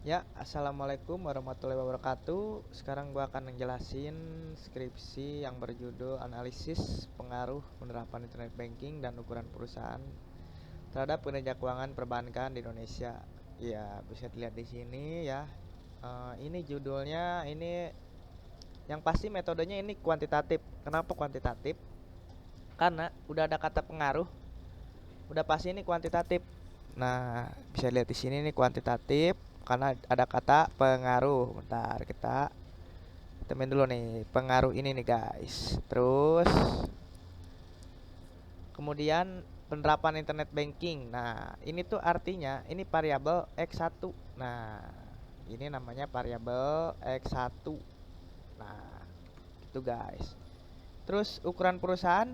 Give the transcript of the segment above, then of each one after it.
Ya, assalamualaikum warahmatullahi wabarakatuh. Sekarang gua akan ngejelasin skripsi yang berjudul analisis pengaruh penerapan internet banking dan ukuran perusahaan terhadap kinerja keuangan perbankan di Indonesia. Ya, bisa dilihat di sini ya. Ini judulnya, ini yang pasti metodenya ini kuantitatif. Kenapa kuantitatif? Karena udah ada kata pengaruh, udah pasti ini kuantitatif. Nah, bisa lihat di sini nih kuantitatif karena ada kata pengaruh. Bentar, kita temen dulu nih pengaruh ini nih guys. Terus kemudian penerapan internet banking. Nah, ini tuh artinya ini variabel X1. Nah, ini namanya variabel X1. Nah, itu guys. Terus ukuran perusahaan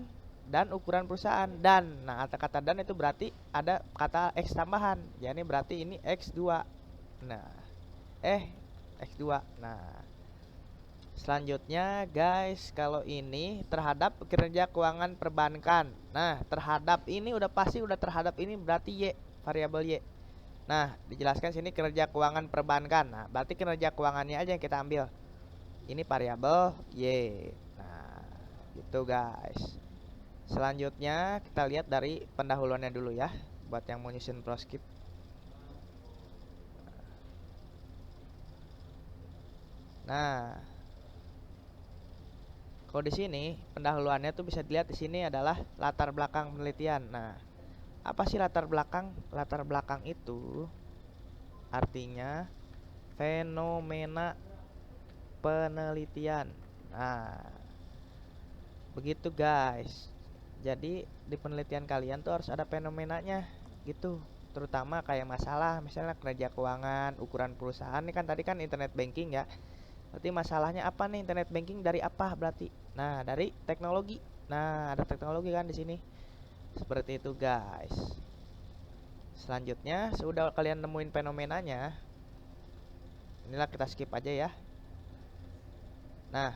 dan ukuran perusahaan dan nah kata-kata dan itu berarti ada kata X tambahan. Ya ini berarti ini X2. Nah, X2. Nah, selanjutnya guys, kalau ini terhadap kinerja keuangan perbankan. Nah, terhadap ini udah pasti udah terhadap ini berarti Y, variabel Y. Nah, dijelaskan sini kinerja keuangan perbankan. Nah, berarti kinerja keuangannya aja yang kita ambil. Ini variabel Y. Nah, gitu guys. Selanjutnya kita lihat dari pendahuluannya dulu ya, buat yang mau nyusun proskrip. Nah, kalau di sini pendahuluannya tuh bisa dilihat di sini adalah latar belakang penelitian. Nah, apa sih latar belakang? Latar belakang itu artinya fenomena penelitian. Nah, begitu guys. Jadi di penelitian kalian tuh harus ada fenomenanya gitu. Terutama kayak masalah misalnya kinerja keuangan, ukuran perusahaan. Ini kan tadi kan internet banking ya. Berarti masalahnya apa nih internet banking dari apa berarti? Nah, dari teknologi. Nah, ada teknologi kan di sini. Seperti itu, guys. Selanjutnya, sudah kalian nemuin fenomenanya, inilah kita skip aja ya. Nah,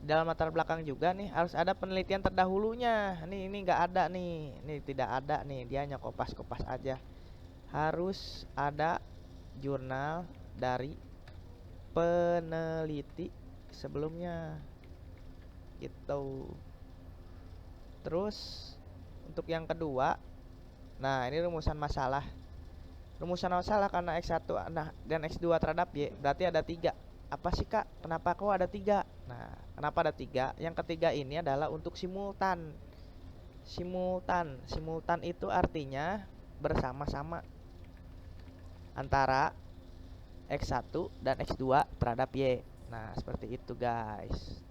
dalam latar belakang juga nih harus ada penelitian terdahulunya. Ini nggak ada nih. Ini tidak ada nih. Dia hanya kopas-kopas aja. Harus ada jurnal dari peneliti sebelumnya. Gitu. Terus untuk yang kedua, nah ini rumusan masalah. Rumusan masalah karena X1 nah, dan X2 terhadap Y berarti ada 3. Apa sih kak? Kenapa kok ada 3? Nah, kenapa ada 3? Yang ketiga ini adalah untuk simultan. Simultan itu artinya bersama-sama antara X1 dan X2 terhadap Y. Nah, seperti itu guys.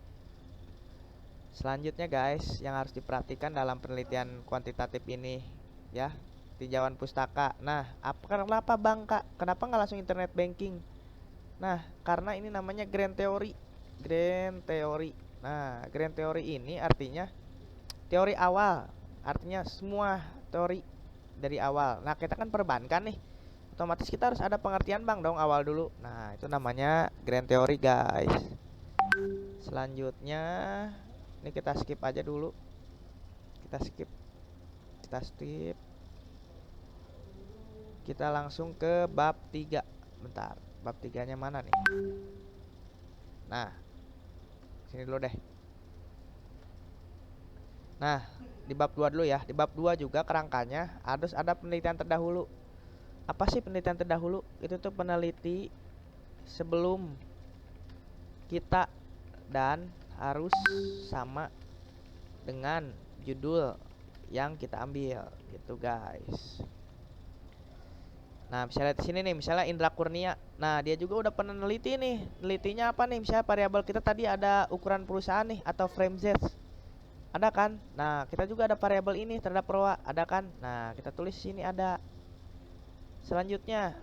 Selanjutnya guys, yang harus diperhatikan dalam penelitian kuantitatif ini ya, tinjauan pustaka. Nah, kenapa bang kak? Kenapa nggak langsung internet banking? Nah, karena ini namanya grand theory. Grand theory. Nah, grand theory ini artinya teori awal. Artinya semua teori dari awal. Nah, kita kan perbankan nih. Otomatis kita harus ada pengertian bang dong awal dulu. Nah, itu namanya grand theory guys. Selanjutnya ini kita skip aja dulu. Kita skip. Kita skip. Kita langsung ke bab 3. Bentar, bab 3-nya mana nih? Nah, sini dulu deh. Nah, di bab 2 dulu ya. Di bab 2 juga kerangkanya harus ada penelitian terdahulu. Apa sih penelitian terdahulu? Itu tuh peneliti sebelum kita dan harus sama dengan judul yang kita ambil gitu guys. Nah, misalnya di sini nih, misalnya Indra Kurnia. Nah, dia juga udah pernah neliti nih. Nelitinya apa nih? Misalnya variabel kita tadi ada ukuran perusahaan nih atau frame Z. Ada kan? Nah, kita juga ada variabel ini terhadap ROA, ada kan? Nah, kita tulis sini ada. Selanjutnya,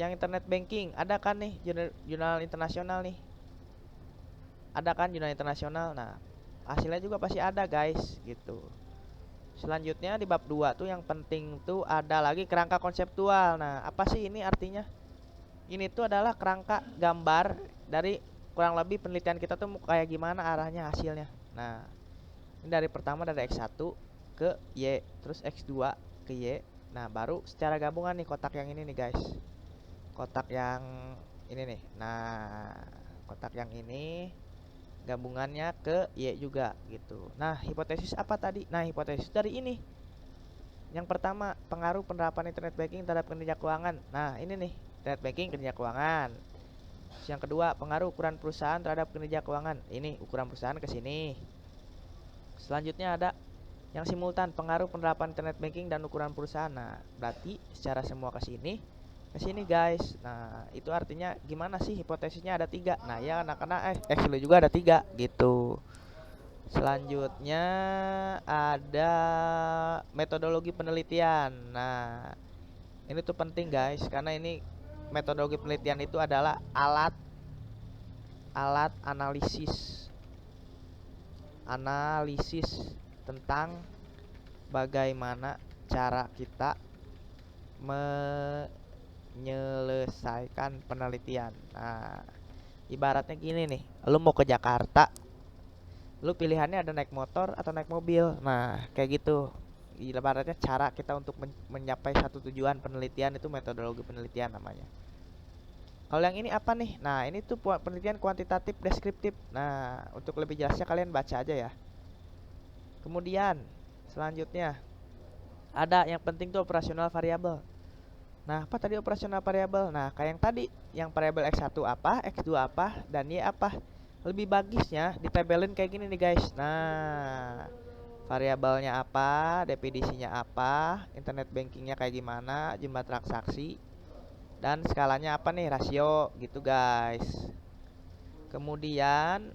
yang internet banking, ada kan nih jurnal internasional nih? Ada kan jurnal internasional? Nah, hasilnya juga pasti ada, guys, gitu. Selanjutnya di bab 2 tuh yang penting tuh ada lagi kerangka konseptual. Nah, apa sih ini artinya? Ini tuh adalah kerangka gambar dari kurang lebih penelitian kita tuh kayak gimana arahnya hasilnya. Nah, ini dari pertama dari X1 ke Y, terus X2 ke Y. Nah, baru secara gabungan nih kotak yang ini nih, guys. kotak yang ini nih. Nah, kotak yang ini gabungannya ke Y juga gitu. Nah, hipotesis apa tadi? Nah, hipotesis dari ini. Yang pertama, pengaruh penerapan internet banking terhadap kinerja keuangan. Nah, ini nih, internet banking kinerja keuangan. Terus yang kedua, pengaruh ukuran perusahaan terhadap kinerja keuangan. Ini ukuran perusahaan ke sini. Selanjutnya ada yang simultan, pengaruh penerapan internet banking dan ukuran perusahaan. Nah, berarti secara semua ke sini guys. Nah, itu artinya gimana sih hipotesisnya ada 3. Nah, ya anak-anak actually juga ada 3 gitu. Selanjutnya ada metodologi penelitian. Nah, ini tuh penting guys, karena ini metodologi penelitian itu adalah alat analisis tentang bagaimana cara kita menyelesaikan penelitian. Nah, ibaratnya gini nih, lu mau ke Jakarta, lu pilihannya ada naik motor atau naik mobil. Nah, kayak gitu. Ibaratnya cara kita untuk mencapai satu tujuan penelitian itu metodologi penelitian namanya. Kalau yang ini apa nih? Nah, ini tuh penelitian kuantitatif deskriptif. Nah, untuk lebih jelasnya kalian baca aja ya. Kemudian, selanjutnya ada yang penting tuh operasional variabel. Nah, apa tadi operasional variabel? Nah, kayak yang tadi, yang variabel X1 apa, X2 apa, dan Y apa. Lebih bagusnya ditabelin kayak gini nih guys. Nah, variabelnya apa, definisinya apa, internet bankingnya kayak gimana, jumlah transaksi, dan skalanya apa nih, rasio gitu guys. Kemudian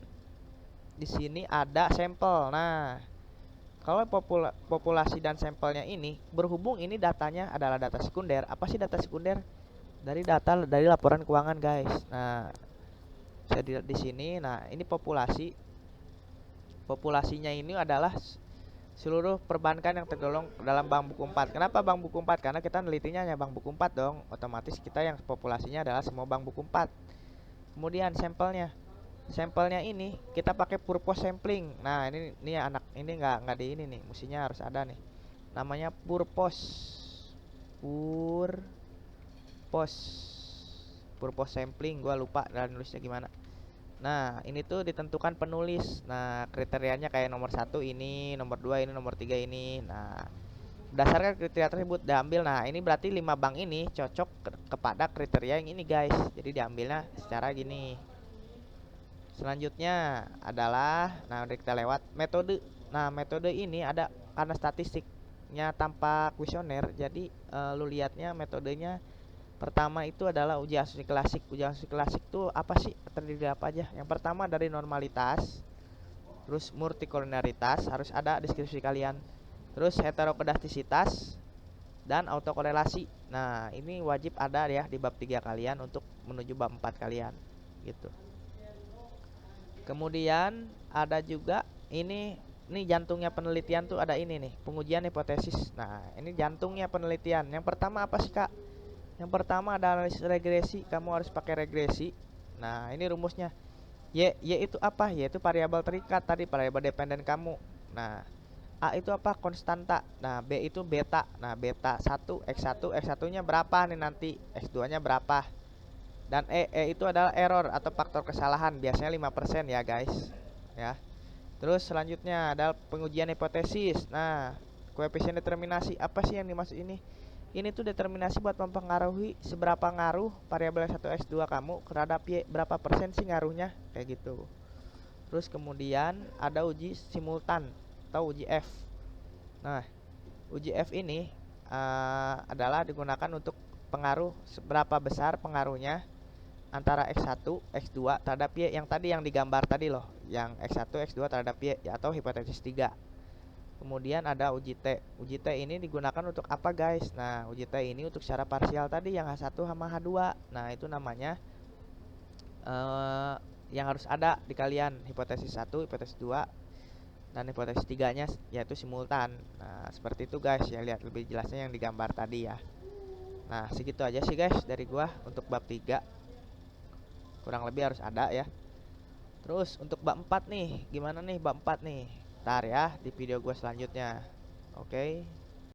di sini ada sampel. Nah, kalau populasi dan sampelnya ini berhubung ini datanya adalah data sekunder. Apa sih data sekunder? Dari data dari laporan keuangan guys. Nah, saya dilihat di sini. Nah, ini populasinya ini adalah seluruh perbankan yang tergolong dalam bank buku 4. Kenapa bank buku 4? Karena kita nelitinya hanya bank buku 4 dong. Otomatis kita yang populasinya adalah semua bank buku 4. Kemudian sampelnya. Sampelnya ini kita pakai purpose sampling. Nah, ini anak ini nggak di ini nih. Mestinya harus ada nih. Namanya purpose. Purpose sampling, gua lupa dan nulisnya gimana. Nah, ini tuh ditentukan penulis. Nah, kriterianya kayak nomor 1 ini, nomor 2 ini, nomor 3 ini. Nah, berdasarkan kriteria tersebut diambil. Nah, ini berarti 5 bank ini cocok kepada kriteria yang ini, guys. Jadi diambilnya secara gini. Selanjutnya adalah, nah udah kita lewat metode. Nah, metode ini ada karena statistiknya tanpa kuesioner. Jadi lu lihatnya metodenya. Pertama itu adalah uji asumsi klasik. Uji asumsi klasik itu apa sih? Terdiri dari apa aja? Yang pertama dari normalitas, terus multikolonialitas, harus ada deskripsi kalian. Terus heterokedastisitas dan autokorelasi. Nah, ini wajib ada ya di bab 3 kalian untuk menuju bab 4 kalian gitu. Kemudian ada juga ini jantungnya penelitian tuh ada ini nih, pengujian hipotesis. Nah, ini jantungnya penelitian. Yang pertama apa sih, Kak? Yang pertama ada analisis regresi. Kamu harus pakai regresi. Nah, ini rumusnya. Y itu apa? Y itu variabel terikat tadi, variabel dependen kamu. Nah, A itu apa? Konstanta. Nah, B itu beta. Nah, beta 1, X1-nya berapa nih nanti? X2-nya berapa? Dan E itu adalah error atau faktor kesalahan, biasanya 5% ya guys ya. Terus selanjutnya ada pengujian hipotesis. Nah, koefisien determinasi apa sih yang dimaksud ini? Ini tuh determinasi buat mempengaruhi seberapa ngaruh variabel X1 X2 kamu terhadap Y, berapa persen sih ngaruhnya kayak gitu. Terus kemudian ada uji simultan atau uji F. Nah, uji F ini adalah digunakan untuk pengaruh seberapa besar pengaruhnya antara X1, X2 terhadap Y yang tadi yang digambar tadi loh, yang X1, X2 terhadap Y atau hipotesis 3. Kemudian ada uji T. Uji T ini digunakan untuk apa guys? Nah, uji T ini untuk secara parsial tadi yang H1 sama H2. Nah, itu namanya yang harus ada di kalian, hipotesis 1, hipotesis 2 dan hipotesis 3-nya yaitu simultan. Nah, seperti itu guys ya, lihat lebih jelasnya yang digambar tadi ya. Nah, segitu aja sih guys dari gua untuk bab 3. Kurang lebih harus ada ya. Terus untuk bab 4 nih, gimana nih bab 4 nih? Ntar ya di video gue selanjutnya. Oke.